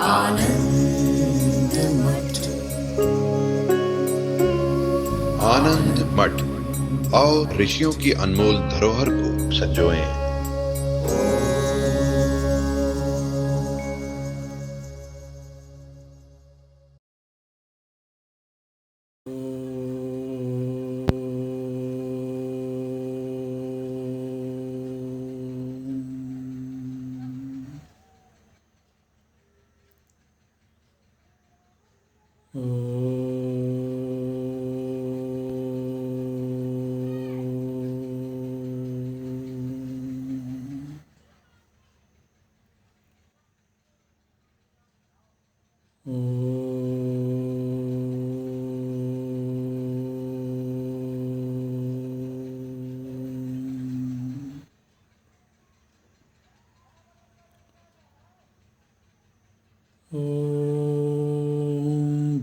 आनंद मठ। आनंद मठ और ऋषियों की अनमोल धरोहर को संजोएं।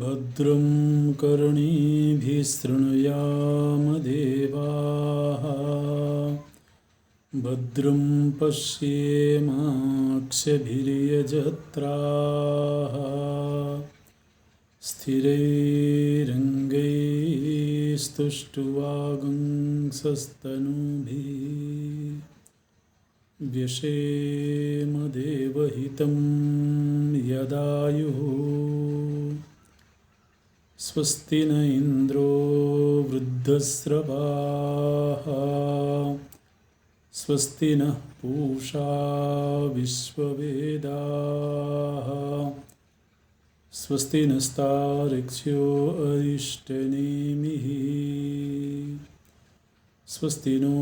भद्रं कर्णेभिः शृणुयाम देवाः, भद्रं पश्येमाक्षभिर्यजत्राः, स्थिरैरङ्गैस्तुष्ट्वागुंसस्तनूभिः व्यशेम देवहितं यदायुः। स्वस्ति न इन्द्रो वृद्धस्रवाः, स्वस्ति नः पूषा विश्ववेदाः, स्वस्ति नस्तार्क्ष्यो अरिष्टनेमिः, स्वस्ति नो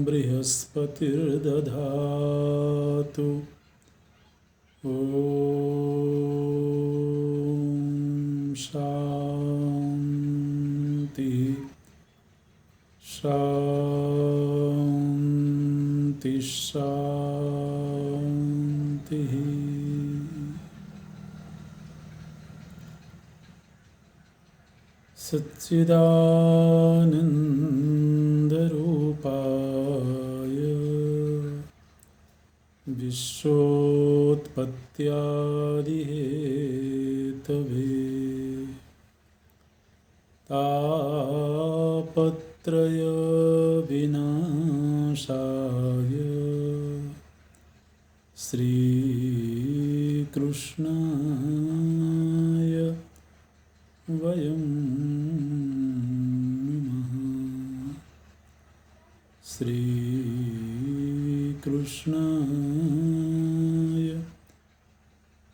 बृहस्पतिर्दधातु। ॐ शान्ति शान्ति शान्तिः। सच्चिदानन्दरूपाय विश्वोत्पत्त्यादिहेतवे तापत्रयविनाशाय श्रीकृष्णाय वयं नमः। श्रीकृष्णाय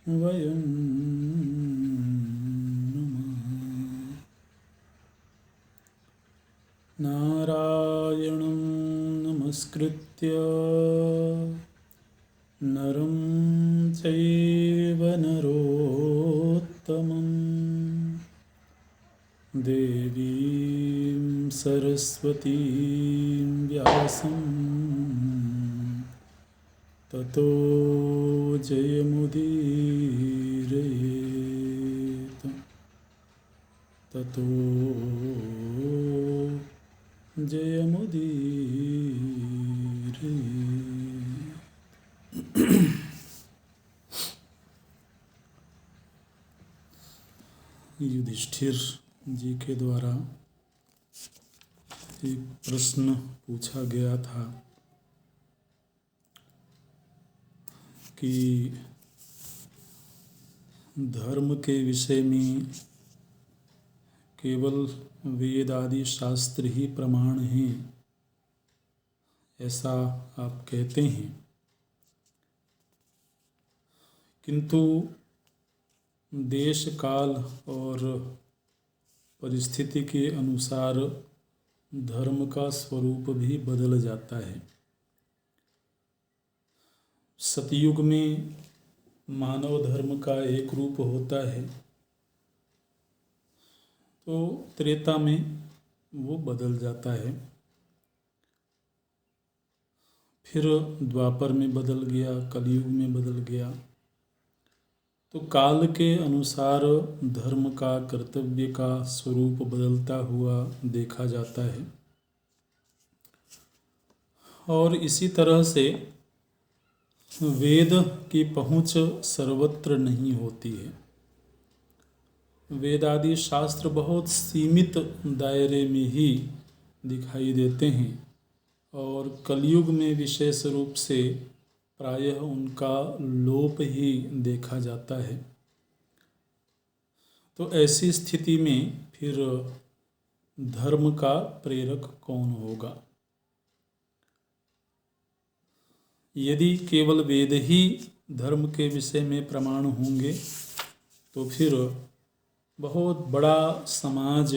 वयं नमः। नारायणं नमस्कृत्य नरं चैव नरोत्तमं, देवीं सरस्वतीं व्यासं ततो जयमुदीरयेत्। ततो जयमुदीरयेत्। युधिष्ठिर जी के द्वारा एक प्रश्न पूछा गया था कि धर्म के विषय में केवल वेद आदि शास्त्र ही प्रमाण हैं, ऐसा आप कहते हैं, किंतु देश काल और परिस्थिति के अनुसार धर्म का स्वरूप भी बदल जाता है। सतयुग में मानव धर्म का एक रूप होता है, तो त्रेता में वो बदल जाता है, फिर द्वापर में बदल गया, कलयुग में बदल गया। तो काल के अनुसार धर्म का, कर्तव्य का स्वरूप बदलता हुआ देखा जाता है। और इसी तरह से वेद की पहुँच सर्वत्र नहीं होती है। वेद आदि शास्त्र बहुत सीमित दायरे में ही दिखाई देते हैं और कलयुग में विशेष रूप से प्रायः उनका लोप ही देखा जाता है। तो ऐसी स्थिति में फिर धर्म का प्रेरक कौन होगा? यदि केवल वेद ही धर्म के विषय में प्रमाण होंगे तो फिर बहुत बड़ा समाज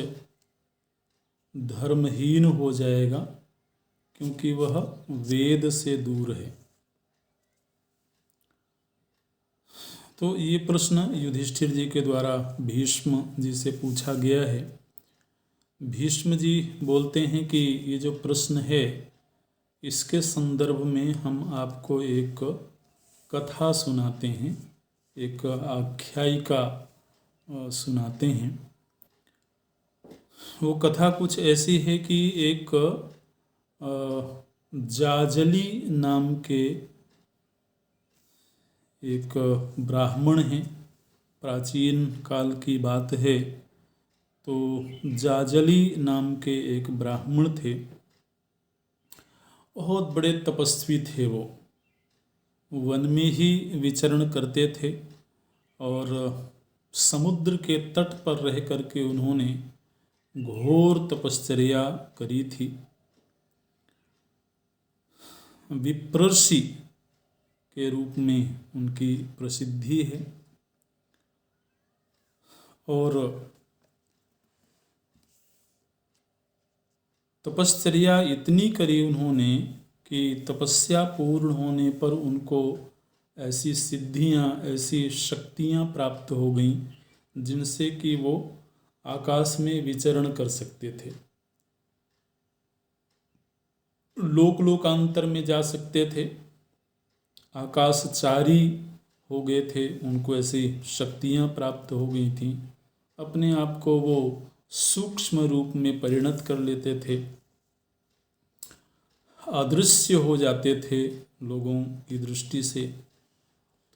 धर्महीन हो जाएगा, क्योंकि वह वेद से दूर है। तो ये प्रश्न युधिष्ठिर जी के द्वारा भीष्म जी से पूछा गया है। भीष्म जी बोलते हैं कि ये जो प्रश्न है इसके संदर्भ में हम आपको एक कथा सुनाते हैं, एक आख्यायिका सुनाते हैं। वो कथा कुछ ऐसी है कि एक जाजली नाम के एक ब्राह्मण हैं। प्राचीन काल की बात है। तो जाजली नाम के एक ब्राह्मण थे, बहुत बड़े तपस्वी थे। वो वन में ही विचरण करते थे और समुद्र के तट पर रह करके उन्होंने घोर तपश्चर्या करी थी। विप्रर्षि के रूप में उनकी प्रसिद्धि है और तपश्चर्या इतनी करी उन्होंने कि तपस्या पूर्ण होने पर उनको ऐसी सिद्धियां, ऐसी शक्तियां प्राप्त हो गईं जिनसे कि वो आकाश में विचरण कर सकते थे, लोकांतर में जा सकते थे, आकाशचारी हो गए थे। उनको ऐसी शक्तियां प्राप्त हो गई थीं। अपने आप को वो सूक्ष्म रूप में परिणत कर लेते थे, अदृश्य हो जाते थे लोगों की दृष्टि से।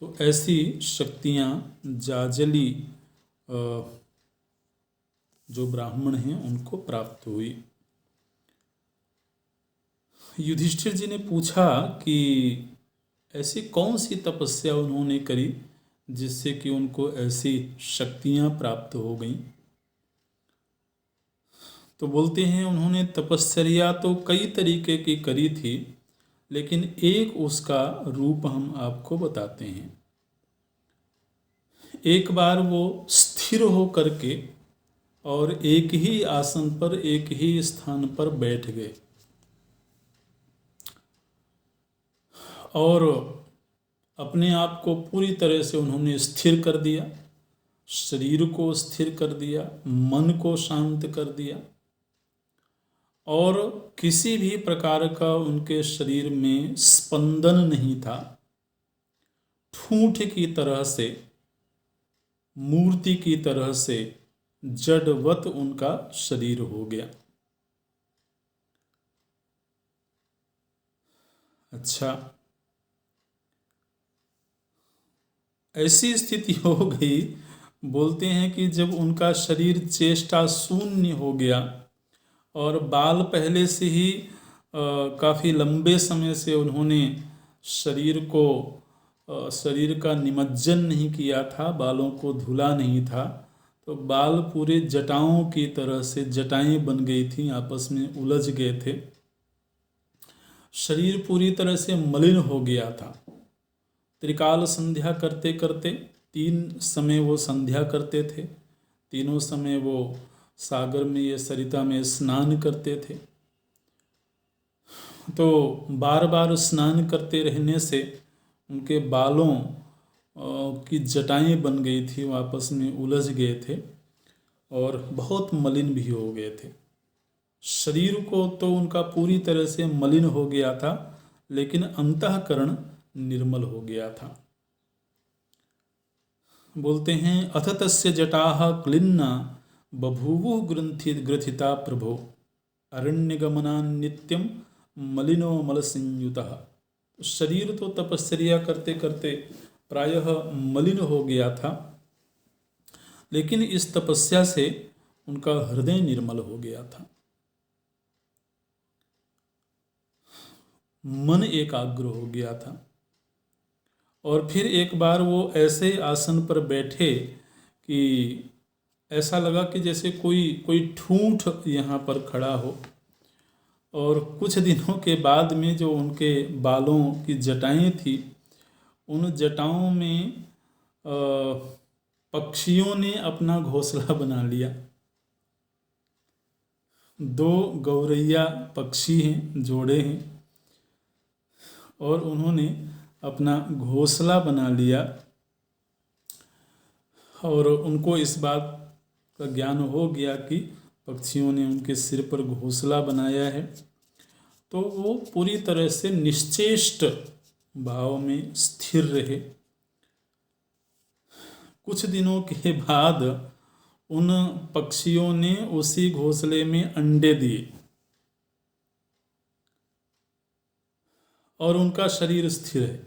तो ऐसी शक्तियां जाजली जो ब्राह्मण हैं उनको प्राप्त हुई। युधिष्ठिर जी ने पूछा कि ऐसी कौन सी तपस्या उन्होंने करी जिससे कि उनको ऐसी शक्तियां प्राप्त हो गईं। तो बोलते हैं उन्होंने तपश्चर्या तो कई तरीके की करी थी, लेकिन एक उसका रूप हम आपको बताते हैं। एक बार वो स्थिर हो करके और एक ही आसन पर, एक ही स्थान पर बैठ गए और अपने आप को पूरी तरह से उन्होंने स्थिर कर दिया, शरीर को स्थिर कर दिया, मन को शांत कर दिया और किसी भी प्रकार का उनके शरीर में स्पंदन नहीं था। ठूंठ की तरह से, मूर्ति की तरह से जड़वत उनका शरीर हो गया। अच्छा, ऐसी स्थिति हो गई, बोलते हैं कि जब उनका शरीर चेष्टा शून्य हो गया और बाल पहले से ही काफ़ी लंबे समय से उन्होंने शरीर का निमज्जन नहीं किया था, बालों को धुला नहीं था, तो बाल पूरे जटाओं की तरह से जटाएं बन गई थी, आपस में उलझ गए थे। शरीर पूरी तरह से मलिन हो गया था। त्रिकाल संध्या करते करते 3 समय वो संध्या करते थे, तीनों समय वो सागर में या सरिता में स्नान करते थे। तो बार बार स्नान करते रहने से उनके बालों की जटाएं बन गई थी, वो आपस में उलझ गए थे और बहुत मलिन भी हो गए थे। शरीर को तो उनका पूरी तरह से मलिन हो गया था, लेकिन अंतःकरण निर्मल हो गया था। बोलते हैं अथ तस्य जटाः क्लिन्ना बभूवुः ग्रथिता प्रभो अरण्यगमनान् नित्यं मलिनो मलसंयुतः तो शरीर तो तपश्चर्या करते करते प्रायः मलिन हो गया था, लेकिन इस तपस्या से उनका हृदय निर्मल हो गया था, मन एकाग्र हो गया था। और फिर एक बार वो ऐसे आसन पर बैठे कि ऐसा लगा कि जैसे कोई ठूंठ यहाँ पर खड़ा हो। और कुछ दिनों के बाद में जो उनके बालों की जटाएं थी, उन जटाओं में पक्षियों ने अपना घोंसला बना लिया। 2 गौरैया पक्षी हैं, जोड़े हैं, और उन्होंने अपना घोंसला बना लिया। और उनको इस बात का ज्ञान हो गया कि पक्षियों ने उनके सिर पर घोंसला बनाया है, तो वो पूरी तरह से निश्चेष्ट भाव में स्थिर रहे। कुछ दिनों के बाद उन पक्षियों ने उसी घोंसले में अंडे दिए और उनका शरीर स्थिर है।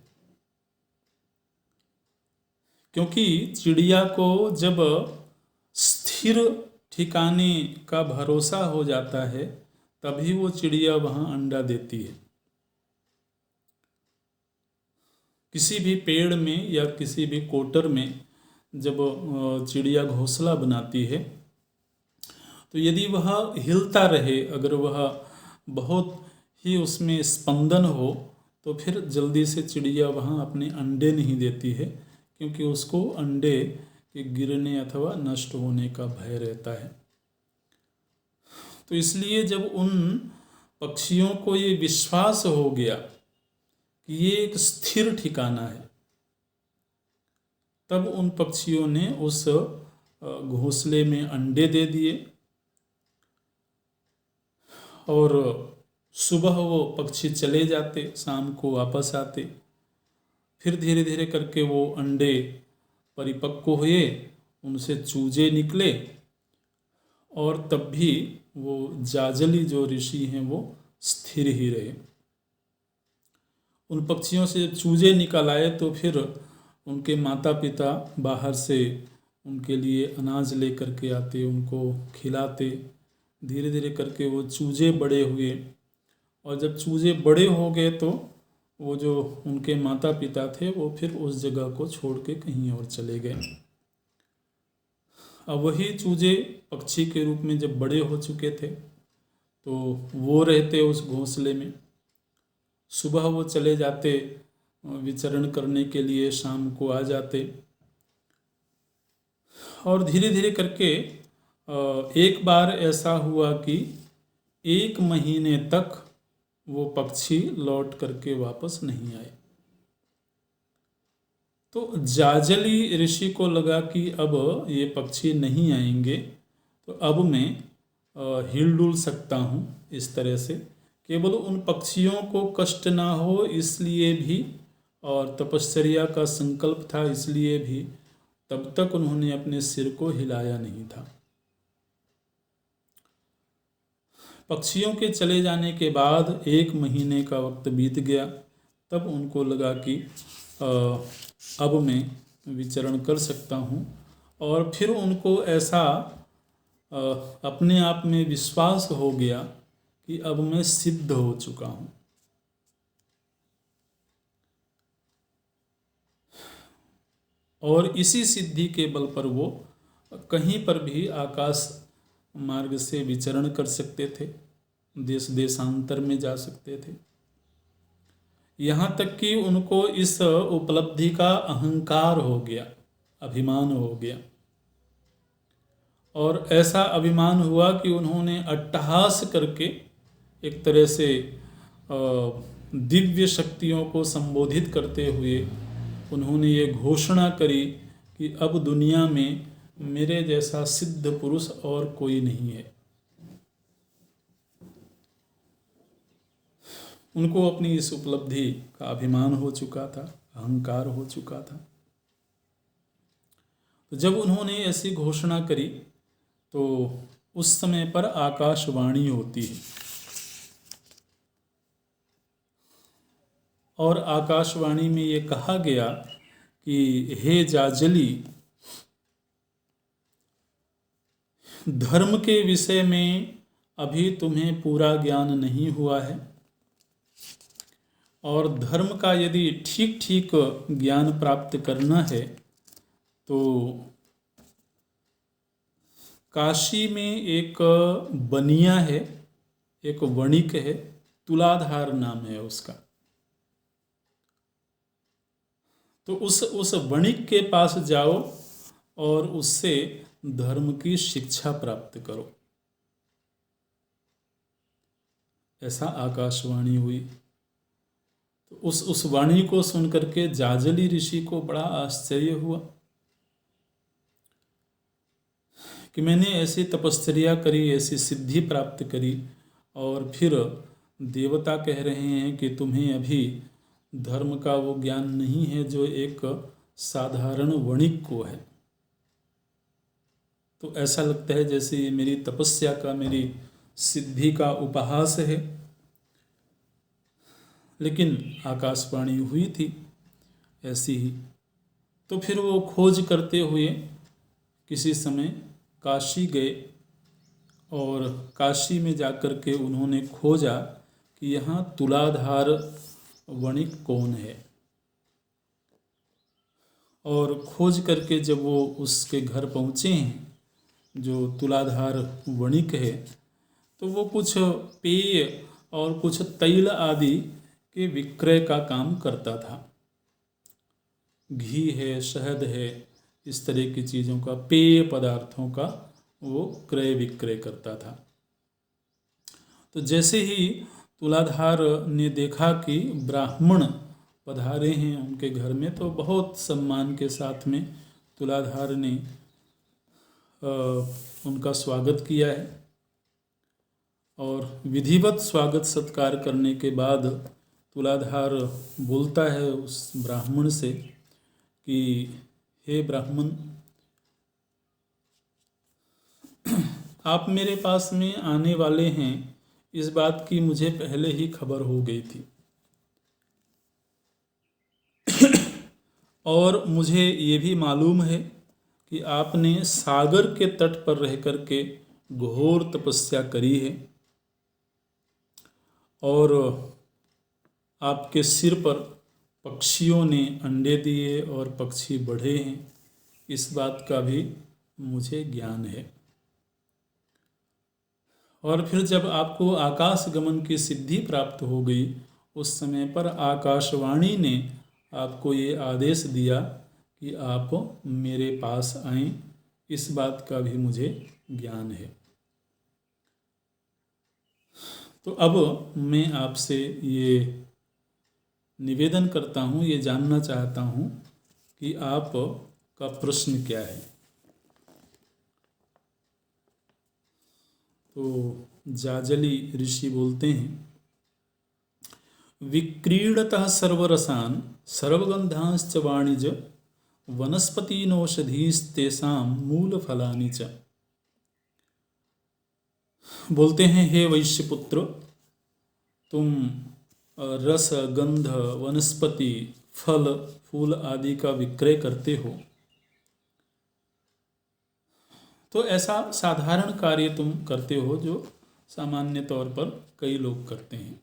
क्योंकि चिड़िया को जब स्थिर ठिकाने का भरोसा हो जाता है, तभी वो चिड़िया वहाँ अंडा देती है। किसी भी पेड़ में या किसी भी कोटर में जब चिड़िया घोंसला बनाती है, तो यदि वह हिलता रहे, अगर वह बहुत ही उसमें स्पंदन हो, तो फिर जल्दी से चिड़िया वहाँ अपने अंडे नहीं देती है, क्योंकि उसको अंडे के गिरने अथवा नष्ट होने का भय रहता है। तो इसलिए जब उन पक्षियों को ये विश्वास हो गया कि ये एक स्थिर ठिकाना है, तब उन पक्षियों ने उस घोंसले में अंडे दे दिए। और सुबह वो पक्षी चले जाते, शाम को वापस आते। फिर धीरे धीरे करके वो अंडे परिपक्व हुए, उनसे चूजे निकले, और तब भी वो जाजली जो ऋषि हैं वो स्थिर ही रहे। उन पक्षियों से चूजे निकल आए तो फिर उनके माता पिता बाहर से उनके लिए अनाज लेकर के आते, उनको खिलाते। धीरे धीरे करके वो चूजे बड़े हुए, और जब चूजे बड़े हो गए तो वो जो उनके माता पिता थे वो फिर उस जगह को छोड़ के कहीं और चले गए। अब वही चूजे पक्षी के रूप में जब बड़े हो चुके थे, तो वो रहते उस घोंसले में। सुबह वो चले जाते विचरण करने के लिए, शाम को आ जाते। और धीरे धीरे करके एक बार ऐसा हुआ कि 1 महीने तक वो पक्षी लौट करके वापस नहीं आए। तो जाजली ऋषि को लगा कि अब ये पक्षी नहीं आएंगे, तो अब मैं हिलडुल सकता हूँ इस तरह से, केवल उन पक्षियों को कष्ट ना हो इसलिए भी, और तपश्चर्या का संकल्प था इसलिए भी, तब तक उन्होंने अपने सिर को हिलाया नहीं था। पक्षियों के चले जाने के बाद 1 महीने का वक्त बीत गया। तब उनको लगा कि अब मैं विचरण कर सकता हूँ। और फिर उनको ऐसा अपने आप में विश्वास हो गया कि अब मैं सिद्ध हो चुका हूँ। और इसी सिद्धि के बल पर वो कहीं पर भी आकाश मार्ग से विचरण कर सकते थे, देश देशांतर में जा सकते थे। यहाँ तक कि उनको इस उपलब्धि का अहंकार हो गया, अभिमान हो गया। और ऐसा अभिमान हुआ कि उन्होंने अट्टहास करके एक तरह से दिव्य शक्तियों को संबोधित करते हुए उन्होंने ये घोषणा करी कि अब दुनिया में मेरे जैसा सिद्ध पुरुष और कोई नहीं है। उनको अपनी इस उपलब्धि का अभिमान हो चुका था, अहंकार हो चुका था। तो जब उन्होंने ऐसी घोषणा करी तो उस समय पर आकाशवाणी होती है, और आकाशवाणी में ये कहा गया कि हे जाजली, धर्म के विषय में अभी तुम्हें पूरा ज्ञान नहीं हुआ है, और धर्म का यदि ठीक ठीक ज्ञान प्राप्त करना है तो काशी में एक बनिया है, एक वणिक है, तुलाधार नाम है उसका। तो उस वणिक के पास जाओ और उससे धर्म की शिक्षा प्राप्त करो। ऐसा आकाशवाणी हुई। तो उस वाणी को सुन करके जाजली ऋषि को बड़ा आश्चर्य हुआ कि मैंने ऐसी तपश्चर्या करी, ऐसी सिद्धि प्राप्त करी, और फिर देवता कह रहे हैं कि तुम्हें अभी धर्म का वो ज्ञान नहीं है जो एक साधारण वणिक को है। तो ऐसा लगता है जैसे ये मेरी तपस्या का, मेरी सिद्धि का उपहास है। लेकिन आकाशवाणी हुई थी ऐसी ही। तो फिर वो खोज करते हुए किसी समय काशी गए, और काशी में जाकर के उन्होंने खोजा कि यहाँ तुलाधार वणिक कौन है। और खोज करके जब वो उसके घर पहुँचे हैं, जो तुलाधार वणिक है, तो वो कुछ पेय और कुछ तैल आदि के विक्रय का काम करता था। घी है, शहद है, इस तरह की चीज़ों का, पेय पदार्थों का वो क्रय विक्रय करता था। तो जैसे ही तुलाधार ने देखा कि ब्राह्मण पधारे हैं उनके घर में, तो बहुत सम्मान के साथ में तुलाधार ने उनका स्वागत किया है। और विधिवत स्वागत सत्कार करने के बाद तुलाधार बोलता है उस ब्राह्मण से कि हे ब्राह्मण, आप मेरे पास में आने वाले हैं, इस बात की मुझे पहले ही खबर हो गई थी। और मुझे ये भी मालूम है कि आपने सागर के तट पर रह कर के घोर तपस्या करी है, और आपके सिर पर पक्षियों ने अंडे दिए और पक्षी बढ़े हैं, इस बात का भी मुझे ज्ञान है। और फिर जब आपको आकाश गमन की सिद्धि प्राप्त हो गई, उस समय पर आकाशवाणी ने आपको ये आदेश दिया कि आप मेरे पास आएं, इस बात का भी मुझे ज्ञान है। तो अब मैं आपसे ये निवेदन करता हूँ, ये जानना चाहता हूँ कि आप का प्रश्न क्या है। तो जाजली ऋषि बोलते हैं, विक्रीडतः सर्वरसान् सर्वगंधांश्च वाणिज वनस्पतिनौषधीस्तेषां मूलफलानि च। बोलते हैं, हे वैश्यपुत्र, तुम रस, गंध, वनस्पति, फल, फूल आदि का विक्रय करते हो। तो ऐसा साधारण कार्य तुम करते हो जो सामान्य तौर पर कई लोग करते हैं।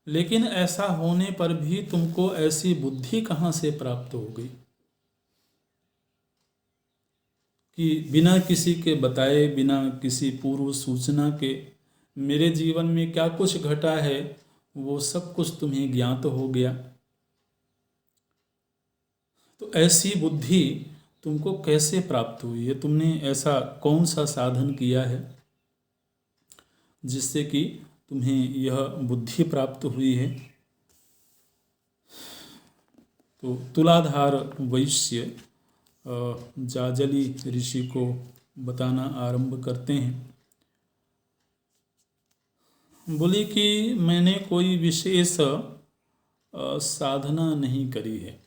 लेकिन ऐसा होने पर भी तुमको ऐसी बुद्धि कहाँ से प्राप्त हो गई कि बिना किसी के बताए, बिना किसी पूर्व सूचना के मेरे जीवन में क्या कुछ घटा है वो सब कुछ तुम्हें ज्ञात हो गया। तो ऐसी बुद्धि तुमको कैसे प्राप्त हुई है? तुमने ऐसा कौन सा साधन किया है जिससे कि तुम्हें यह बुद्धि प्राप्त हुई है? तो तुलाधार वैश्य जाजली ऋषि को बताना आरंभ करते हैं। बोले कि मैंने कोई विशेष साधना नहीं करी है,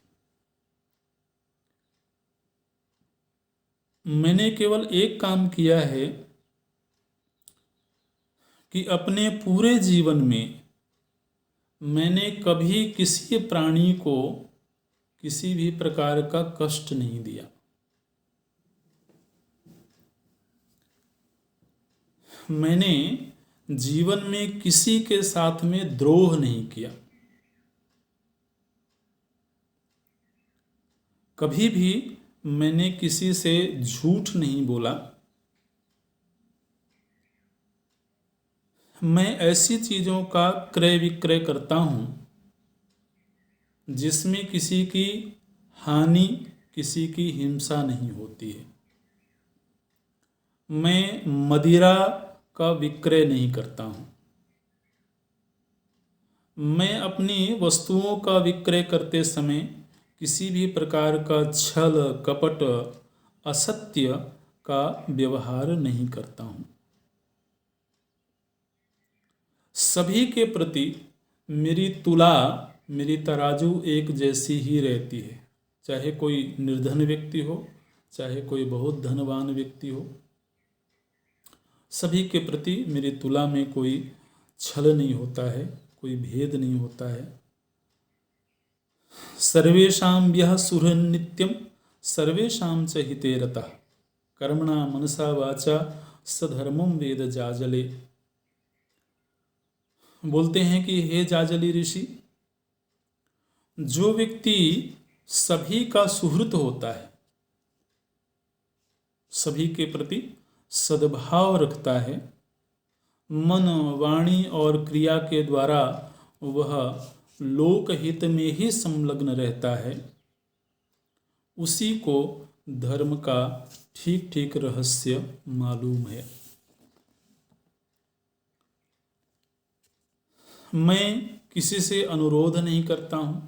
मैंने केवल एक काम किया है कि अपने पूरे जीवन में मैंने कभी किसी प्राणी को किसी भी प्रकार का कष्ट नहीं दिया। मैंने जीवन में किसी के साथ में द्रोह नहीं किया। कभी भी मैंने किसी से झूठ नहीं बोला। मैं ऐसी चीज़ों का क्रय विक्रय करता हूँ जिसमें किसी की हानि, किसी की हिंसा नहीं होती है। मैं मदिरा का विक्रय नहीं करता हूँ। मैं अपनी वस्तुओं का विक्रय करते समय किसी भी प्रकार का छल, कपट, असत्य का व्यवहार नहीं करता हूँ। सभी के प्रति मेरी तुला, मेरी तराजू एक जैसी ही रहती है। चाहे कोई निर्धन व्यक्ति हो, चाहे कोई बहुत धनवान व्यक्ति हो, सभी के प्रति मेरी तुला में कोई छल नहीं होता है, कोई भेद नहीं होता है। सर्वेषां यः सुहृन् नित्यं सर्वेषां च हिते रतः कर्मणा मनसा वाचा सधर्मं वेद जाजले। बोलते हैं कि हे जाजली ऋषि, जो व्यक्ति सभी का सुहृत होता है, सभी के प्रति सद्भाव रखता है, मन, वाणी और क्रिया के द्वारा वह लोकहित में ही संलग्न रहता है, उसी को धर्म का ठीक ठीक रहस्य मालूम है। मैं किसी से अनुरोध नहीं करता हूँ,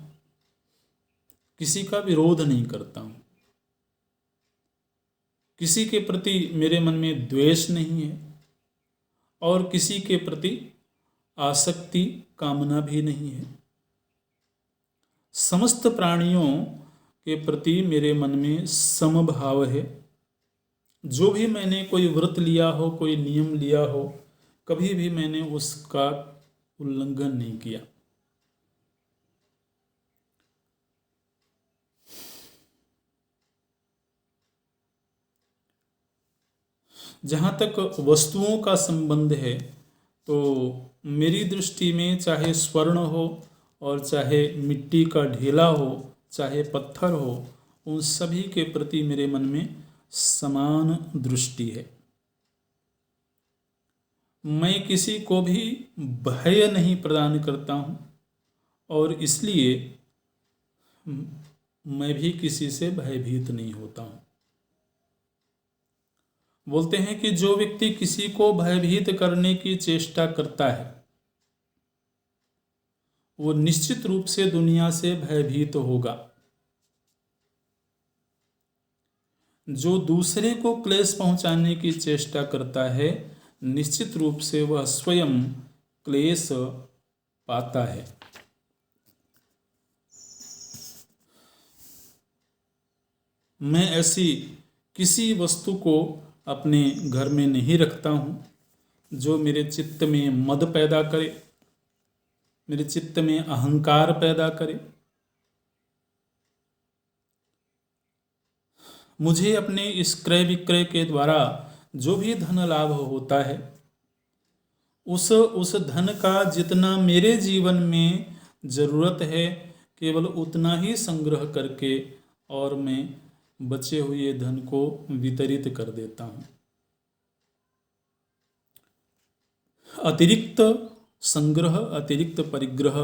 किसी का विरोध नहीं करता हूँ। किसी के प्रति मेरे मन में द्वेष नहीं है और किसी के प्रति आसक्ति, कामना भी नहीं है। समस्त प्राणियों के प्रति मेरे मन में समभाव है। जो भी मैंने कोई व्रत लिया हो, कोई नियम लिया हो, कभी भी मैंने उसका उल्लंघन नहीं किया। जहाँ तक वस्तुओं का संबंध है तो मेरी दृष्टि में चाहे स्वर्ण हो और चाहे मिट्टी का ढेला हो, चाहे पत्थर हो, उन सभी के प्रति मेरे मन में समान दृष्टि है। मैं किसी को भी भय नहीं प्रदान करता हूँ और इसलिए मैं भी किसी से भयभीत नहीं होता हूँ। बोलते हैं कि जो व्यक्ति किसी को भयभीत करने की चेष्टा करता है वो निश्चित रूप से दुनिया से भयभीत होगा। जो दूसरे को क्लेश पहुंचाने की चेष्टा करता है निश्चित रूप से वह स्वयं क्लेश पाता है। मैं ऐसी किसी वस्तु को अपने घर में नहीं रखता हूँ जो मेरे चित्त में मद पैदा करे, मेरे चित्त में अहंकार पैदा करे। मुझे अपने इस क्रय विक्रय के द्वारा जो भी धन लाभ होता है उस धन का जितना मेरे जीवन में जरूरत है केवल उतना ही संग्रह करके और मैं बचे हुए धन को वितरित कर देता हूँ। अतिरिक्त संग्रह, अतिरिक्त परिग्रह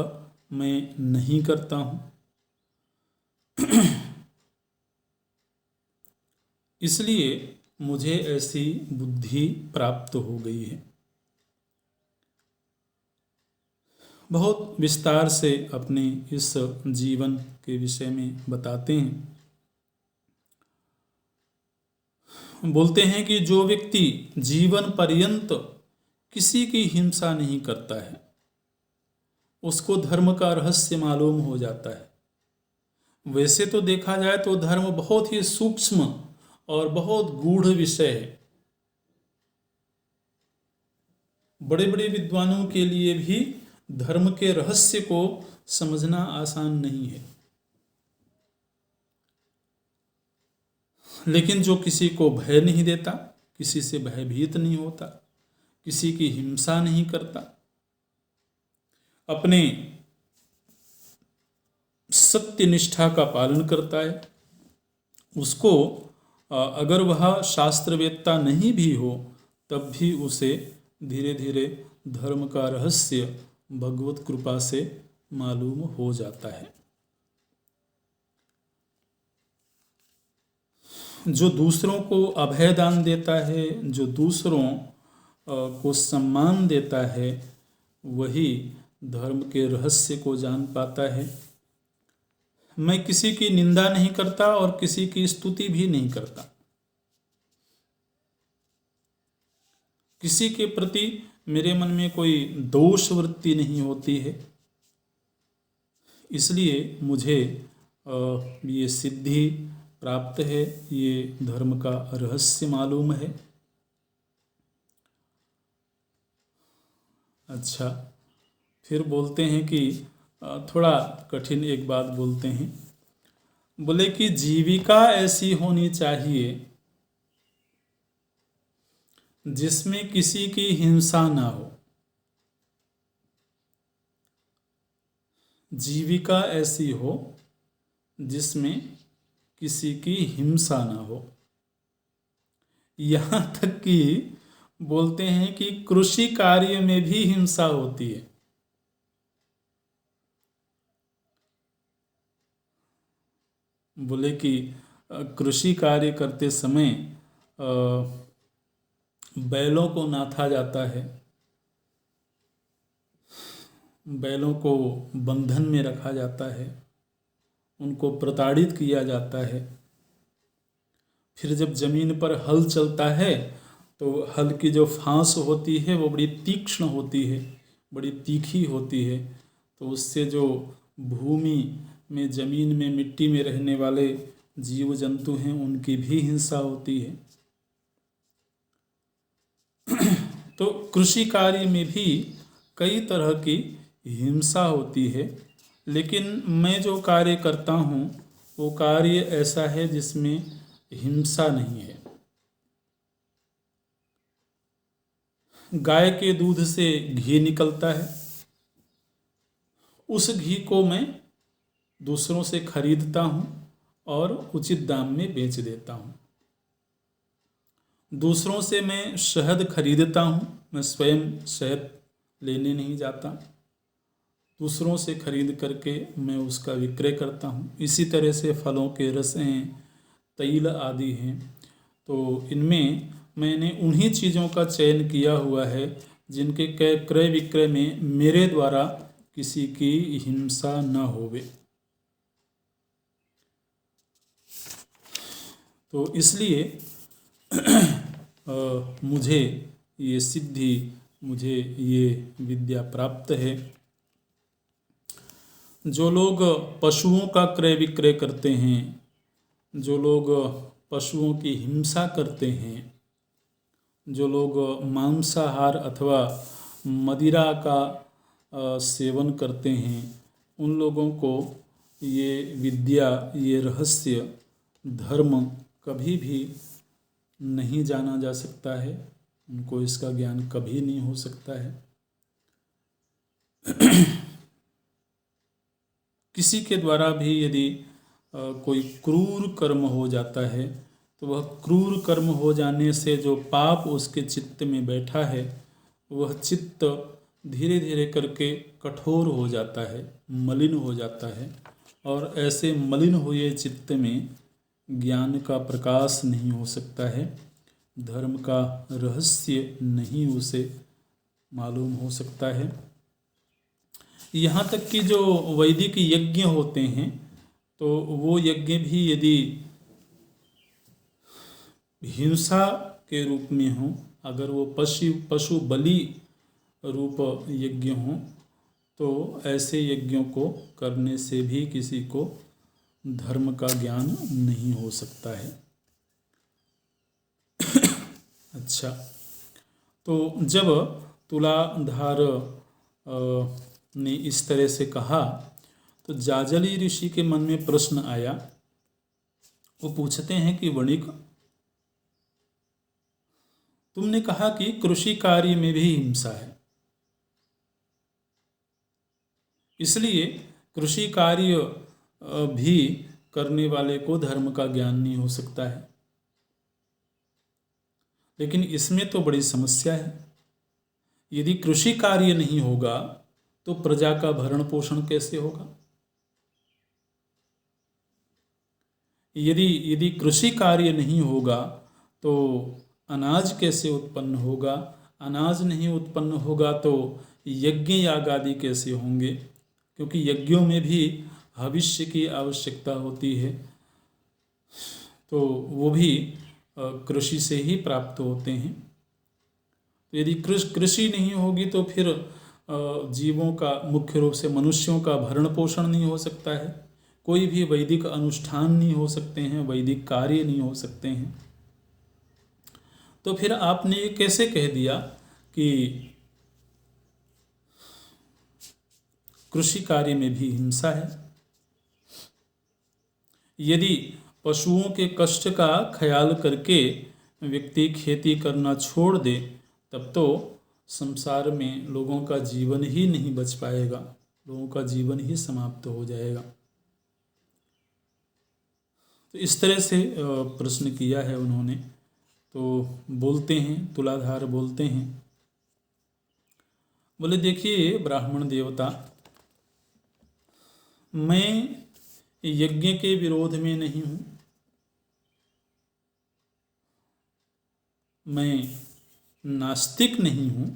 मैं नहीं करता हूँ। इसलिए मुझे ऐसी बुद्धि प्राप्त हो गई है। बहुत विस्तार से अपने इस जीवन के विषय में बताते हैं। बोलते हैं कि जो व्यक्ति जीवन पर्यंत किसी की हिंसा नहीं करता है उसको धर्म का रहस्य मालूम हो जाता है। वैसे तो देखा जाए तो धर्म बहुत ही सूक्ष्म और बहुत गूढ़ विषय है। बड़े बड़े विद्वानों के लिए भी धर्म के रहस्य को समझना आसान नहीं है, लेकिन जो किसी को भय नहीं देता, किसी से भयभीत नहीं होता, किसी की हिंसा नहीं करता, अपने सत्य निष्ठा का पालन करता है, उसको अगर वह शास्त्रवेत्ता नहीं भी हो तब भी उसे धीरे धीरे धर्म का रहस्य भगवत कृपा से मालूम हो जाता है। जो दूसरों को अभय दान देता है, जो दूसरों को सम्मान देता है, वही धर्म के रहस्य को जान पाता है। मैं किसी की निंदा नहीं करता और किसी की स्तुति भी नहीं करता। किसी के प्रति मेरे मन में कोई दोष वृत्ति नहीं होती है, इसलिए मुझे ये सिद्धि प्राप्त है, ये धर्म का रहस्य मालूम है। अच्छा, फिर बोलते हैं कि थोड़ा कठिन एक बात बोलते हैं। बोले कि जीविका ऐसी होनी चाहिए जिसमें किसी की हिंसा ना हो। जीविका ऐसी हो जिसमें किसी की हिंसा ना हो। यहाँ तक कि बोलते हैं कि कृषि कार्य में भी हिंसा होती है। बोले कि कृषि कार्य करते समय बैलों को नाथा जाता है, बैलों को बंधन में रखा जाता है, उनको प्रताड़ित किया जाता है। फिर जब जमीन पर हल चलता है तो हल की जो फांस होती है वो बड़ी तीक्ष्ण होती है, बड़ी तीखी होती है, तो उससे जो भूमि में, जमीन में, मिट्टी में रहने वाले जीव जंतु हैं उनकी भी हिंसा होती है। तो कृषि कार्य में भी कई तरह की हिंसा होती है, लेकिन मैं जो कार्य करता हूँ वो कार्य ऐसा है जिसमें हिंसा नहीं है। गाय के दूध से घी निकलता है, उस घी को मैं दूसरों से खरीदता हूँ और उचित दाम में बेच देता हूँ। दूसरों से मैं शहद खरीदता हूँ, मैं स्वयं शहद लेने नहीं जाता, दूसरों से खरीद करके मैं उसका विक्रय करता हूँ। इसी तरह से फलों के रस हैं, तैल आदि हैं, तो इनमें मैंने उन्हीं चीज़ों का चयन किया हुआ है जिनके क्रय विक्रय में मेरे द्वारा किसी की हिंसा न होवे। तो इसलिए मुझे ये सिद्धि, मुझे ये विद्या प्राप्त है। जो लोग पशुओं का क्रय विक्रय करते हैं, जो लोग पशुओं की हिंसा करते हैं, जो लोग मांसाहार अथवा मदिरा का सेवन करते हैं, उन लोगों को ये विद्या, ये रहस्य, धर्म कभी भी नहीं जाना जा सकता है, उनको इसका ज्ञान कभी नहीं हो सकता है। किसी के द्वारा भी यदि कोई क्रूर कर्म हो जाता है तो वह क्रूर कर्म हो जाने से जो पाप उसके चित्त में बैठा है वह चित्त धीरे धीरे करके कठोर हो जाता है, मलिन हो जाता है, और ऐसे मलिन हुए चित्त में ज्ञान का प्रकाश नहीं हो सकता है, धर्म का रहस्य नहीं उसे मालूम हो सकता है। यहाँ तक कि जो वैदिक यज्ञ होते हैं तो वो यज्ञ भी यदि हिंसा के रूप में हो, अगर वो पशु बलि रूप यज्ञ हों, तो ऐसे यज्ञों को करने से भी किसी को धर्म का ज्ञान नहीं हो सकता है। अच्छा, तो जब तुलाधार ने इस तरह से कहा तो जाजली ऋषि के मन में प्रश्न आया। वो पूछते हैं कि वणिक, तुमने कहा कि कृषि कार्य में भी हिंसा है, इसलिए कृषि कार्य भी करने वाले को धर्म का ज्ञान नहीं हो सकता है। लेकिन इसमें तो बड़ी समस्या है। यदि कृषि कार्य नहीं होगा तो प्रजा का भरण पोषण कैसे होगा? यदि कृषि कार्य नहीं होगा तो अनाज कैसे उत्पन्न होगा? अनाज नहीं उत्पन्न होगा तो यज्ञ याग आदि कैसे होंगे? क्योंकि यज्ञों में भी भविष्य की आवश्यकता होती है, तो वो भी कृषि से ही प्राप्त होते हैं। तो यदि कृषि नहीं होगी तो फिर जीवों का, मुख्य रूप से मनुष्यों का भरण पोषण नहीं हो सकता है, कोई भी वैदिक अनुष्ठान नहीं हो सकते हैं, वैदिक कार्य नहीं हो सकते हैं। तो फिर आपने ये कैसे कह दिया कि कृषि कार्य में भी हिंसा है? यदि पशुओं के कष्ट का ख्याल करके व्यक्ति खेती करना छोड़ दे तब तो संसार में लोगों का जीवन ही नहीं बच पाएगा, लोगों का जीवन ही समाप्त हो जाएगा। तो इस तरह से प्रश्न किया है उन्होंने। तो बोलते हैं, तुलाधार बोलते हैं, बोले देखिए ब्राह्मण देवता, मैं यज्ञ के विरोध में नहीं हूँ, मैं नास्तिक नहीं हूँ।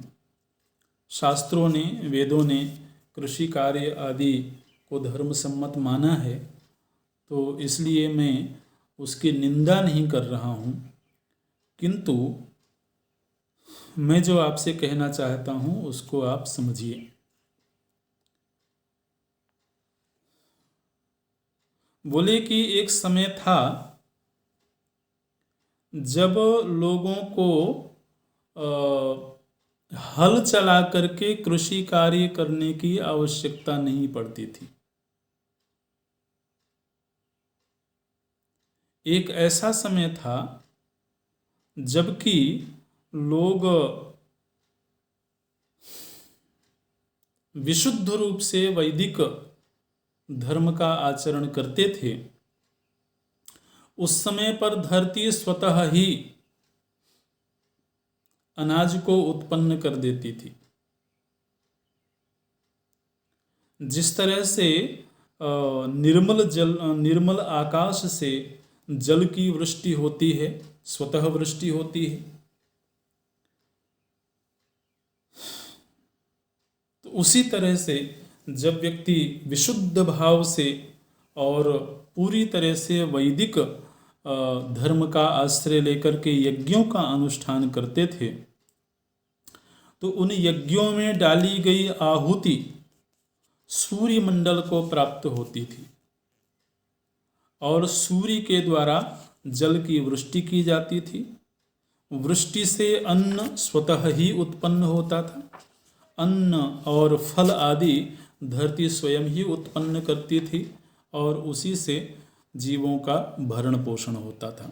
शास्त्रों ने, वेदों ने कृषि कार्य आदि को धर्म सम्मत माना है, तो इसलिए मैं उसकी निंदा नहीं कर रहा हूँ। किंतु मैं जो आपसे कहना चाहता हूँ उसको आप समझिए। बोले कि एक समय था जब लोगों को हल चला करके कृषि कार्य करने की आवश्यकता नहीं पड़ती थी। एक ऐसा समय था जबकि लोग विशुद्ध रूप से वैदिक धर्म का आचरण करते थे। उस समय पर धरती स्वतः ही अनाज को उत्पन्न कर देती थी। जिस तरह से निर्मल आकाश से जल की वृष्टि होती है, स्वतः वृष्टि होती है, तो उसी तरह से जब व्यक्ति विशुद्ध भाव से और पूरी तरह से वैदिक धर्म का आश्रय लेकर के यज्ञों का अनुष्ठान करते थे, तो उन यज्ञों में डाली गई आहुति सूर्य मंडल को प्राप्त होती थी और सूर्य के द्वारा जल की वृष्टि की जाती थी। वृष्टि से अन्न स्वतः ही उत्पन्न होता था। अन्न और फल आदि धरती स्वयं ही उत्पन्न करती थी और उसी से जीवों का भरण पोषण होता था।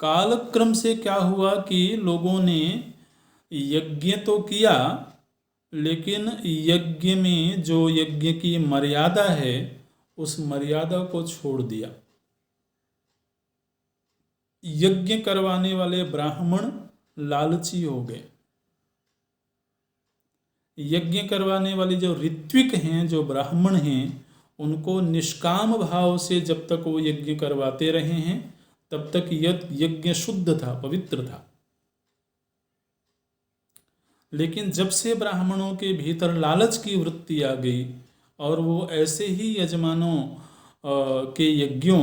कालक्रम से क्या हुआ कि लोगों ने यज्ञ तो किया, लेकिन यज्ञ में जो यज्ञ की मर्यादा है उस मर्यादा को छोड़ दिया। यज्ञ करवाने वाले ब्राह्मण लालची हो गए। यज्ञ करवाने वाले जो ऋत्विक हैं, जो ब्राह्मण हैं, उनको निष्काम भाव से जब तक वो यज्ञ करवाते रहे हैं तब तक यज्ञ शुद्ध था, पवित्र था। लेकिन जब से ब्राह्मणों के भीतर लालच की वृत्ति आ गई और वो ऐसे ही यजमानों के यज्ञों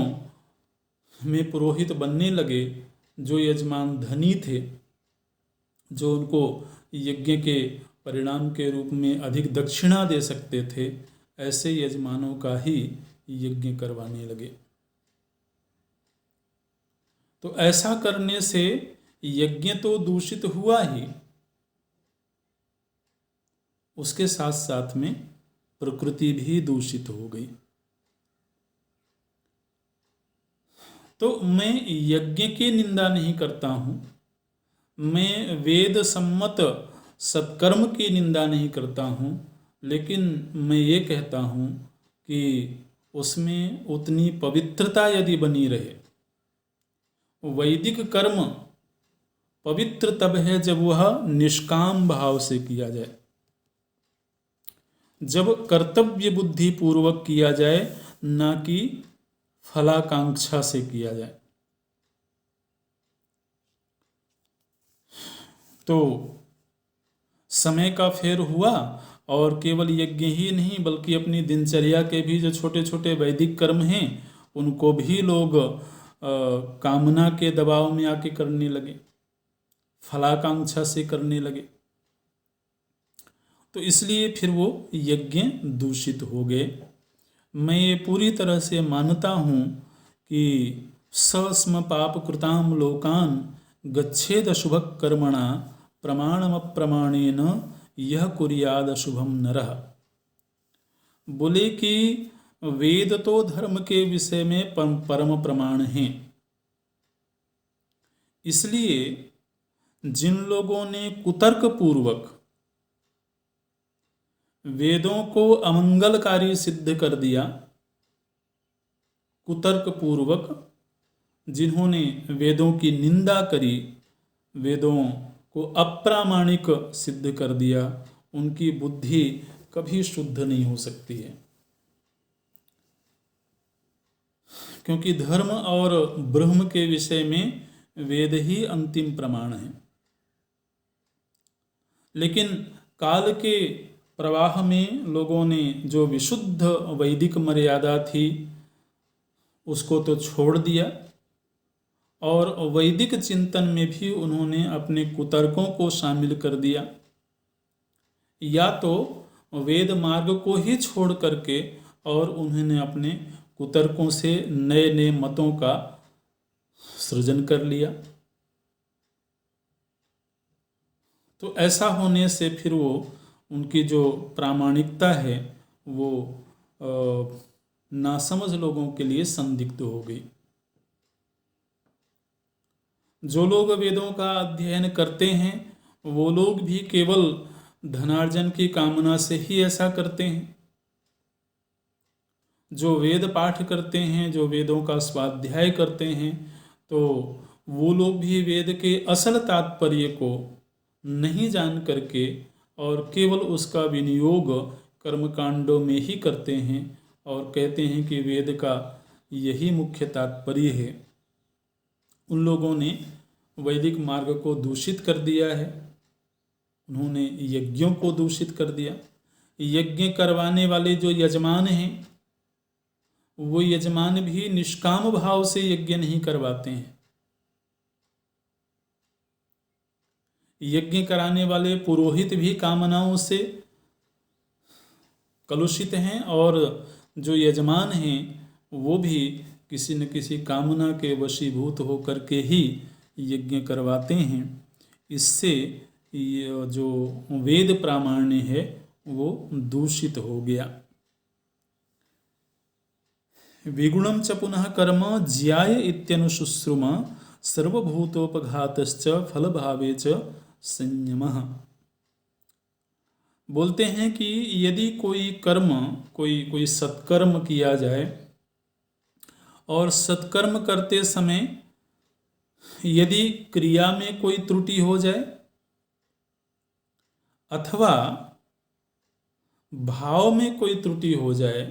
में पुरोहित बनने लगे, जो यजमान धनी थे, जो उनको यज्ञ के परिणाम के रूप में अधिक दक्षिणा दे सकते थे, ऐसे यजमानों का ही यज्ञ करवाने लगे। तो ऐसा करने से यज्ञ तो दूषित हुआ ही, उसके साथ साथ में प्रकृति भी दूषित हो गई। तो मैं यज्ञ की निंदा नहीं करता हूँ, मैं वेद सम्मत सत्कर्म की निंदा नहीं करता हूँ, लेकिन मैं ये कहता हूँ कि उसमें उतनी पवित्रता यदि बनी रहे। वैदिक कर्म पवित्र तब है जब वह निष्काम भाव से किया जाए, जब कर्तव्य बुद्धि पूर्वक किया जाए, ना कि फलाकांक्षा से किया जाए। तो समय का फेर हुआ और केवल यज्ञ ही नहीं बल्कि अपनी दिनचर्या के भी जो छोटे छोटे वैदिक कर्म हैं उनको भी लोग कामना के दबाव में आके करने लगे, फलाकांक्षा से करने लगे। तो इसलिए फिर वो यज्ञ दूषित हो गए। मैं ये पूरी तरह से मानता हूँ कि सस्म पाप कृताम लोकान गच्छेद अशुभ कर्मणा प्रमाणम प्रमाणेन यह कुर्याद अशुभम नरः। बोले कि वेद तो धर्म के विषय में परम प्रमाण हैं, इसलिए जिन लोगों ने कुतर्क पूर्वक वेदों को अमंगलकारी सिद्ध कर दिया, कुतर्क पूर्वक जिन्होंने वेदों की निंदा करी, वेदों को अप्रामाणिक सिद्ध कर दिया, उनकी बुद्धि कभी शुद्ध नहीं हो सकती है। क्योंकि धर्म और ब्रह्म के विषय में वेद ही अंतिम प्रमाण है। लेकिन काल के प्रवाह में लोगों ने जो विशुद्ध वैदिक मर्यादा थी उसको तो छोड़ दिया और वैदिक चिंतन में भी उन्होंने अपने कुतर्कों को शामिल कर दिया, या तो वेद मार्ग को ही छोड़ करके और उन्होंने अपने कुतर्कों से नए नए मतों का सृजन कर लिया। तो ऐसा होने से फिर वो उनकी जो प्रामाणिकता है वो नासमझ लोगों के लिए संदिग्ध हो गई। जो लोग वेदों का अध्ययन करते हैं वो लोग भी केवल धनार्जन की कामना से ही ऐसा करते हैं। जो वेद पाठ करते हैं, जो वेदों का स्वाध्याय करते हैं, तो वो लोग भी वेद के असल तात्पर्य को नहीं जान करके और केवल उसका विनियोग कर्मकांडों में ही करते हैं और कहते हैं कि वेद का यही मुख्य तात्पर्य है। उन लोगों ने वैदिक मार्ग को दूषित कर दिया है, उन्होंने यज्ञों को दूषित कर दिया। यज्ञ करवाने वाले जो यजमान हैं वो यजमान भी निष्काम भाव से यज्ञ नहीं करवाते हैं। यज्ञ कराने वाले पुरोहित भी कामनाओं से कलुषित हैं और जो यजमान हैं वो भी किसी न किसी कामना के वशीभूत होकर के ही यज्ञ करवाते हैं। इससे जो वेद प्रामाण्य है वो दूषित हो गया। विगुणम च पुनः कर्म ज्याय इत्यनुशुश्रुम सर्वभूतोपघातश्च फलभावे च संयमः। बोलते हैं कि यदि कोई कर्म कोई सत्कर्म किया जाए और सत्कर्म करते समय यदि क्रिया में कोई त्रुटि हो जाए अथवा भाव में कोई त्रुटि हो जाए,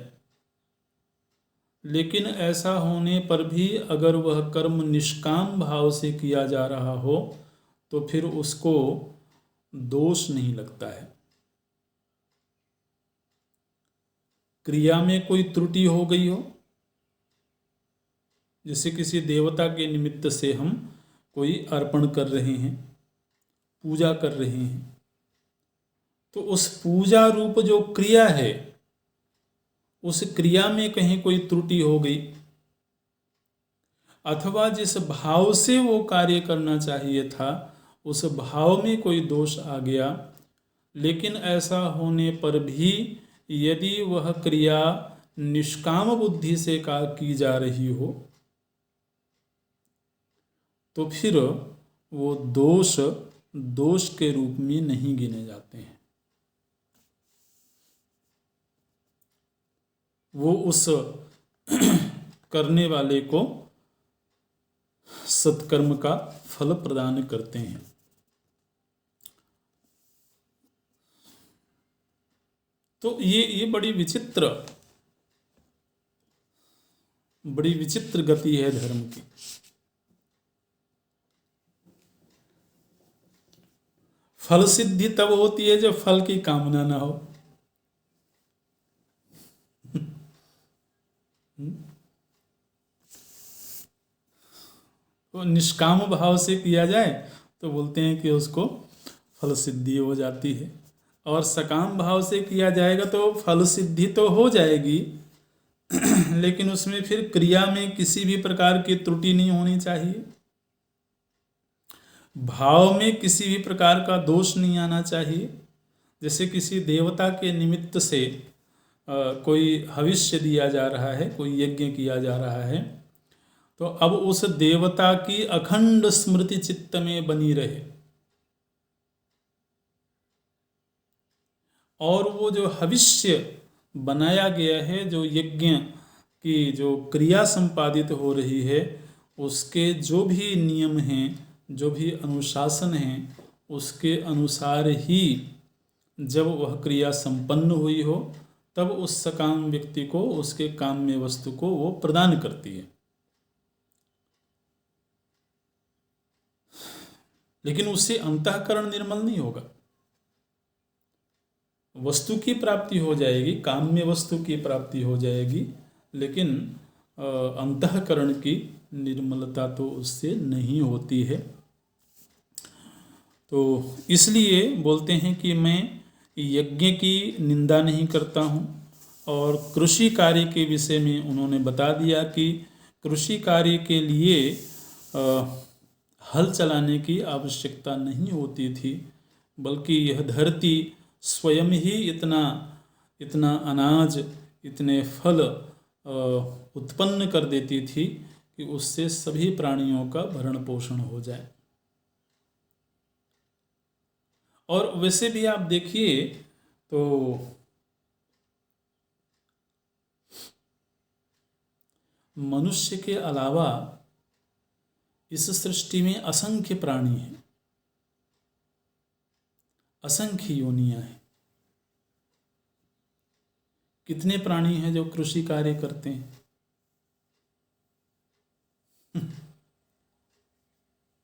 लेकिन ऐसा होने पर भी अगर वह कर्म निष्काम भाव से किया जा रहा हो तो फिर उसको दोष नहीं लगता है। क्रिया में कोई त्रुटि हो गई हो, जैसे किसी देवता के निमित्त से हम कोई अर्पण कर रहे हैं, पूजा कर रहे हैं, तो उस पूजा रूप जो क्रिया है उस क्रिया में कहीं कोई त्रुटि हो गई अथवा जिस भाव से वो कार्य करना चाहिए था उस भाव में कोई दोष आ गया, लेकिन ऐसा होने पर भी यदि वह क्रिया निष्काम बुद्धि से की जा रही हो तो फिर वो दोष के रूप में नहीं गिने जाते हैं। वो उस करने वाले को सत्कर्म का फल प्रदान करते हैं। तो ये बड़ी विचित्र गति है धर्म की। फल सिद्धि तब होती है जब फल की कामना ना हो। तो निष्काम भाव से किया जाए तो बोलते हैं कि उसको फल सिद्धि हो जाती है, और सकाम भाव से किया जाएगा तो फल सिद्धि तो हो जाएगी लेकिन उसमें फिर क्रिया में किसी भी प्रकार की त्रुटि नहीं होनी चाहिए, भाव में किसी भी प्रकार का दोष नहीं आना चाहिए। जैसे किसी देवता के निमित्त से कोई हविष्य दिया जा रहा है, कोई यज्ञ किया जा रहा है, तो अब उस देवता की अखंड स्मृति चित्त में बनी रहे, और वो जो हविष्य बनाया गया है, जो यज्ञ की जो क्रिया संपादित हो रही है, उसके जो भी नियम हैं, जो भी अनुशासन हैं, उसके अनुसार ही जब वह क्रिया संपन्न हुई हो तब उस सकाम व्यक्ति को उसके काम में वस्तु को वो प्रदान करती है। लेकिन उससे अंतःकरण निर्मल नहीं होगा। वस्तु की प्राप्ति हो जाएगी, काम में वस्तु की प्राप्ति हो जाएगी, लेकिन अंतःकरण की निर्मलता तो उससे नहीं होती है। तो इसलिए बोलते हैं कि मैं यज्ञ की निंदा नहीं करता हूँ। और कृषि कार्य के विषय में उन्होंने बता दिया कि कृषि कार्य के लिए हल चलाने की आवश्यकता नहीं होती थी, बल्कि यह धरती स्वयं ही इतना अनाज, इतने फल उत्पन्न कर देती थी कि उससे सभी प्राणियों का भरण पोषण हो जाए। और वैसे भी आप देखिए तो मनुष्य के अलावा इस सृष्टि में असंख्य प्राणी हैं, असंख्य योनियां हैं। कितने प्राणी हैं जो कृषि कार्य करते हैं?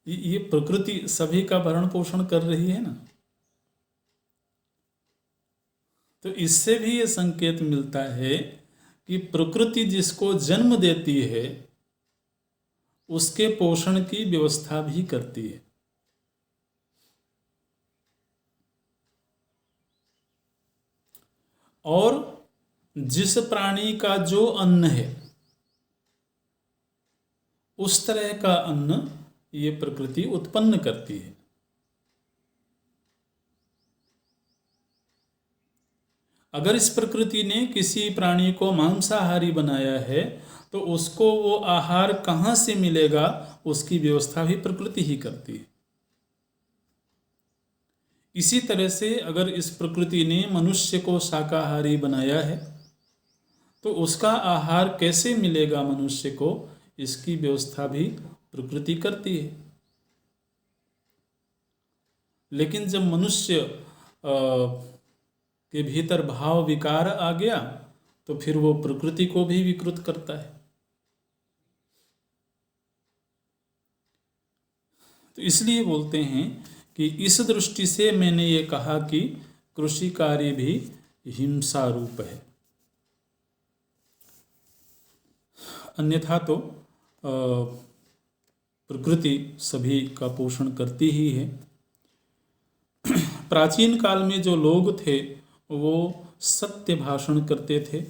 ये प्रकृति सभी का भरण पोषण कर रही है ना। तो इससे भी ये संकेत मिलता है कि प्रकृति जिसको जन्म देती है उसके पोषण की व्यवस्था भी करती है। और जिस प्राणी का जो अन्न है उस तरह का अन्न ये प्रकृति उत्पन्न करती है। अगर इस प्रकृति ने किसी प्राणी को मांसाहारी बनाया है तो उसको वो आहार कहाँ से मिलेगा, उसकी व्यवस्था भी प्रकृति ही करती है। इसी तरह से अगर इस प्रकृति ने मनुष्य को शाकाहारी बनाया है तो उसका आहार कैसे मिलेगा मनुष्य को, इसकी व्यवस्था भी प्रकृति करती है। लेकिन जब मनुष्य के भीतर भाव विकार आ गया तो फिर वो प्रकृति को भी विकृत करता है। तो इसलिए बोलते हैं कि इस दृष्टि से मैंने ये कहा कि कृषि कार्य भी हिंसा रूप है। अन्यथा तो प्रकृति सभी का पोषण करती ही है। प्राचीन काल में जो लोग थे वो सत्य भाषण करते थे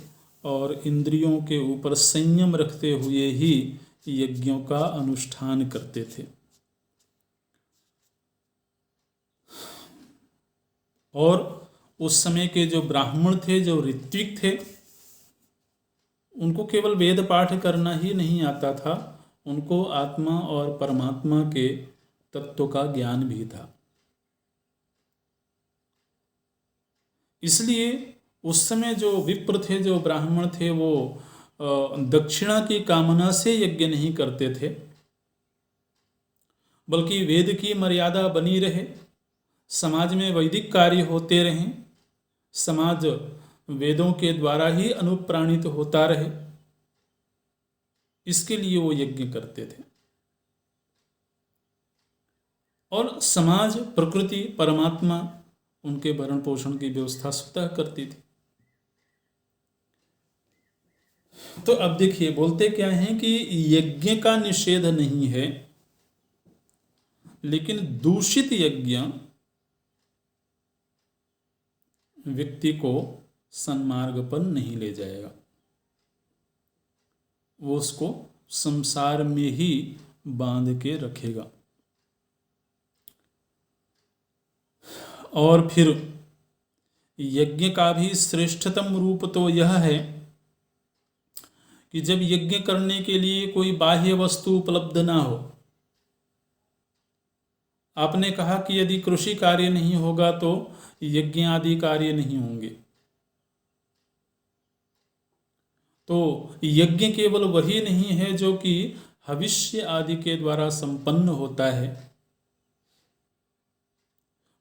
और इंद्रियों के ऊपर संयम रखते हुए ही यज्ञों का अनुष्ठान करते थे। और उस समय के जो ब्राह्मण थे, जो ऋत्विक थे, उनको केवल वेद पाठ करना ही नहीं आता था, उनको आत्मा और परमात्मा के तत्व का ज्ञान भी था। इसलिए उस समय जो विप्र थे, जो ब्राह्मण थे, वो दक्षिणा की कामना से यज्ञ नहीं करते थे, बल्कि वेद की मर्यादा बनी रहे, समाज में वैदिक कार्य होते रहें, समाज वेदों के द्वारा ही अनुप्राणित होता रहे, इसके लिए वो यज्ञ करते थे। और समाज, प्रकृति, परमात्मा उनके भरण पोषण की व्यवस्था स्वतः करती थी। तो अब देखिए, बोलते क्या हैं कि यज्ञ का निषेध नहीं है, लेकिन दूषित यज्ञ व्यक्ति को सन्मार्ग पर नहीं ले जाएगा, वो उसको संसार में ही बांध के रखेगा। और फिर यज्ञ का भी श्रेष्ठतम रूप तो यह है कि जब यज्ञ करने के लिए कोई बाह्य वस्तु उपलब्ध ना हो। आपने कहा कि यदि कृषि कार्य नहीं होगा तो यज्ञ आदि कार्य नहीं होंगे, तो यज्ञ केवल वही नहीं है जो कि हविष्य आदि के द्वारा संपन्न होता है।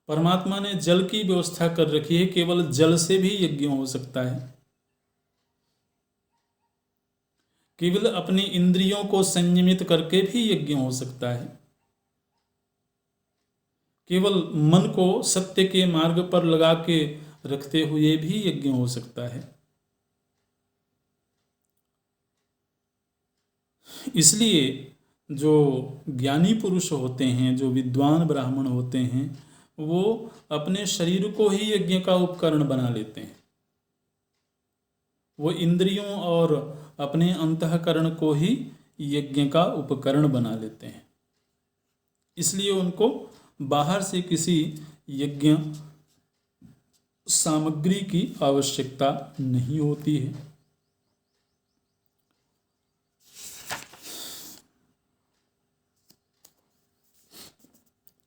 परमात्मा ने जल की व्यवस्था कर रखी है, केवल जल से भी यज्ञ हो सकता है। केवल अपनी इंद्रियों को संयमित करके भी यज्ञ हो सकता है। केवल मन को सत्य के मार्ग पर लगा के रखते हुए भी यज्ञ हो सकता है। इसलिए जो ज्ञानी पुरुष होते हैं, जो विद्वान ब्राह्मण होते हैं, वो अपने शरीर को ही यज्ञ का उपकरण बना लेते हैं। वो इंद्रियों और अपने अंतःकरण को ही यज्ञ का उपकरण बना लेते हैं। इसलिए उनको बाहर से किसी यज्ञ सामग्री की आवश्यकता नहीं होती है।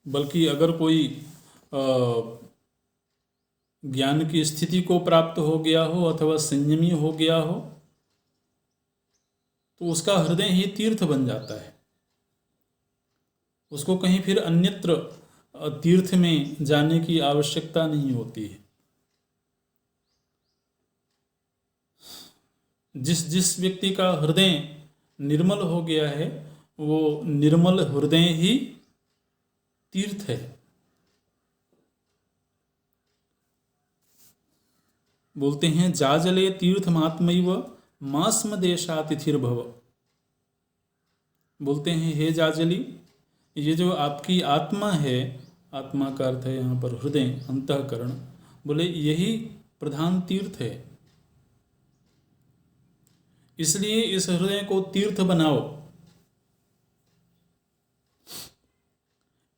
बल्कि अगर कोई ज्ञान की स्थिति को प्राप्त हो गया हो अथवा संयमी हो गया हो, तो उसका हृदय ही तीर्थ बन जाता है। उसको कहीं फिर अन्यत्र तीर्थ में जाने की आवश्यकता नहीं होती है। जिस व्यक्ति का हृदय निर्मल हो गया है, वो निर्मल हृदय ही तीर्थ है। बोलते हैं जाजले तीर्थमात्मैव मास्म देशातिथिर्भव। बोलते हैं हे जाजली, ये जो आपकी आत्मा है, आत्मा का अर्थ है यहाँ पर हृदय, अंतःकरण, बोले यही प्रधान तीर्थ है। इसलिए इस हृदय को तीर्थ बनाओ,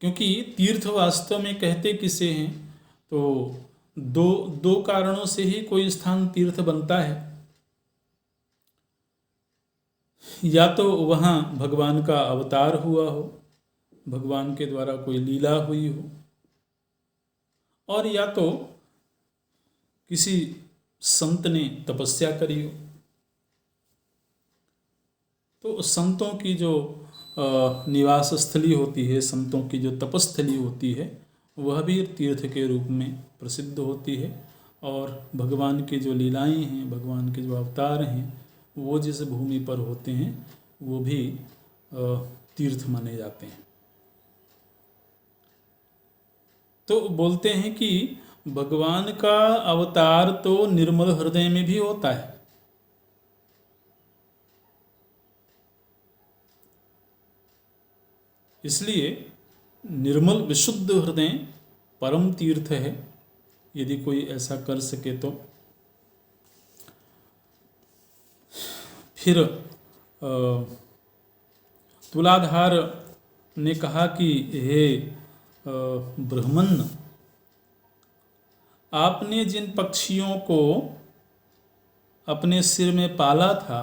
क्योंकि तीर्थ वास्तव में कहते किसे हैं, तो दो कारणों से ही कोई स्थान तीर्थ बनता है। या तो वहाँ भगवान का अवतार हुआ हो, भगवान के द्वारा कोई लीला हुई हो, और या तो किसी संत ने तपस्या करी हो। तो संतों की जो निवास स्थली होती है, संतों की जो तपस्थली होती है, वह भी तीर्थ के रूप में प्रसिद्ध होती है। और भगवान की जो लीलाएं हैं, भगवान के जो अवतार हैं, वो जिस भूमि पर होते हैं वो भी तीर्थ माने जाते हैं। तो बोलते हैं कि भगवान का अवतार तो निर्मल हृदय में भी होता है। इसलिए निर्मल विशुद्ध हृदय परम तीर्थ है, यदि कोई ऐसा कर सके तो। फिर तुलाधार ने कहा कि हे ब्राह्मण, आपने जिन पक्षियों को अपने सिर में पाला था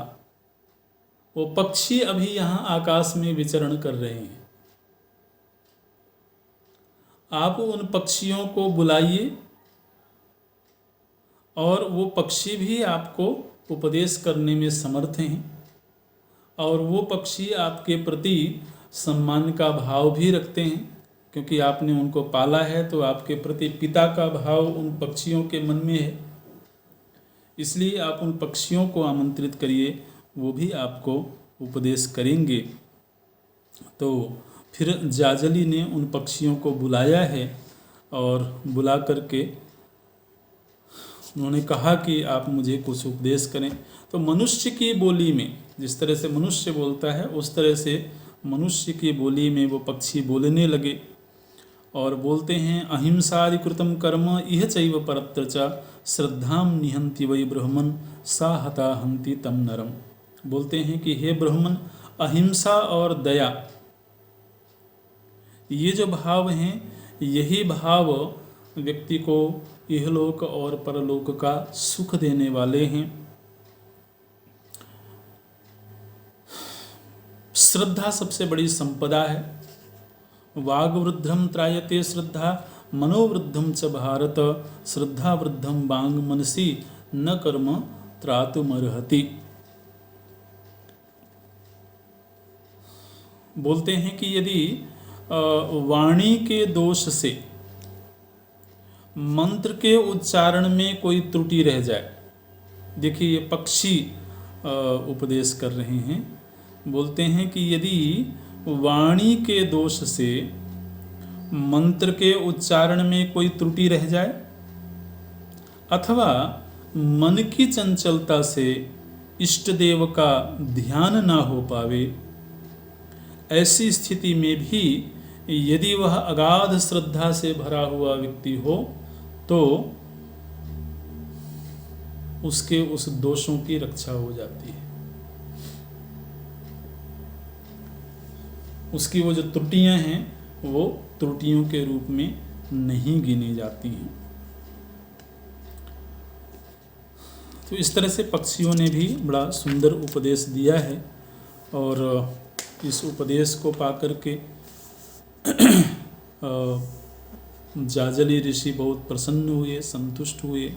वो पक्षी अभी यहाँ आकाश में विचरण कर रहे हैं। आप उन पक्षियों को बुलाइए और वो पक्षी भी आपको उपदेश करने में समर्थ हैं और वो पक्षी आपके प्रति सम्मान का भाव भी रखते हैं, क्योंकि आपने उनको पाला है तो आपके प्रति पिता का भाव उन पक्षियों के मन में है। इसलिए आप उन पक्षियों को आमंत्रित करिए, वो भी आपको उपदेश करेंगे। तो फिर जाजली ने उन पक्षियों को बुलाया है और बुला करके उन्होंने कहा कि आप मुझे कुछ उपदेश करें। तो मनुष्य की बोली में, जिस तरह से मनुष्य बोलता है उस तरह से मनुष्य की बोली में वो पक्षी बोलने लगे और बोलते हैं, अहिंसादि कृतम कर्म इह चैव परत्र च श्रद्धाम निहंति वै ब्रह्मन सा हता हंति तम नरम। बोलते हैं कि हे ब्रह्मन, अहिंसा और दया ये जो भाव हैं, यही भाव व्यक्ति को इहलोक और परलोक का सुख देने वाले हैं। श्रद्धा सबसे बड़ी संपदा है। वाग्वृद्धम त्रायते श्रद्धा मनोवृद्धम च भारत श्रद्धा वृद्धम वांग मनसी न कर्म त्रातुमर्हति। बोलते हैं कि यदि वाणी के दोष से मंत्र के उच्चारण में कोई त्रुटि रह जाए, देखिए ये पक्षी उपदेश कर रहे हैं, बोलते हैं कि यदि वाणी के दोष से मंत्र के उच्चारण में कोई त्रुटि रह जाए अथवा मन की चंचलता से इष्ट देव का ध्यान ना हो पावे, ऐसी स्थिति में भी यदि वह अगाध श्रद्धा से भरा हुआ व्यक्ति हो तो उसके उस दोषों की रक्षा हो जाती है। उसकी वो जो त्रुटियां हैं वो त्रुटियों के रूप में नहीं गिनी जाती हैं। तो इस तरह से पक्षियों ने भी बड़ा सुंदर उपदेश दिया है और इस उपदेश को पाकर के जाजली ऋषि बहुत प्रसन्न हुए, संतुष्ट हुए।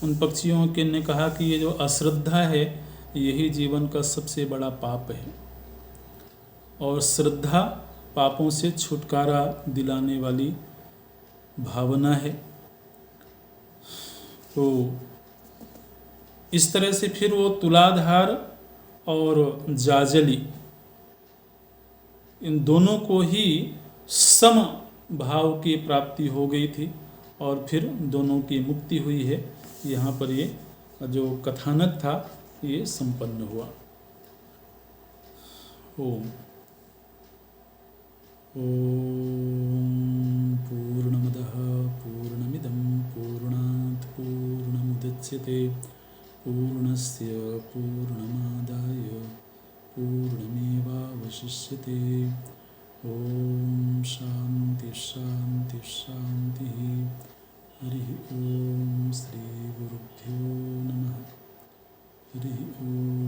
उन पक्षियों के ने कहा कि ये जो अश्रद्धा है यही जीवन का सबसे बड़ा पाप है और श्रद्धा पापों से छुटकारा दिलाने वाली भावना है। तो इस तरह से फिर वो तुलाधार और जाजली इन दोनों को ही सम भाव की प्राप्ति हो गई थी और फिर दोनों की मुक्ति हुई है। यहाँ पर ये जो कथानक था ये संपन्न हुआ। ओम पूर्णमदः पूर्णमिदं पूर्णात् पूर्णमुदच्यते पूर्णस्य पूर्णमादाय पूर्णमेवावशिष्यते। ओम शांति शांति शांति। हरि ओम श्री गुरुभ्यो नमः। हरि ओम।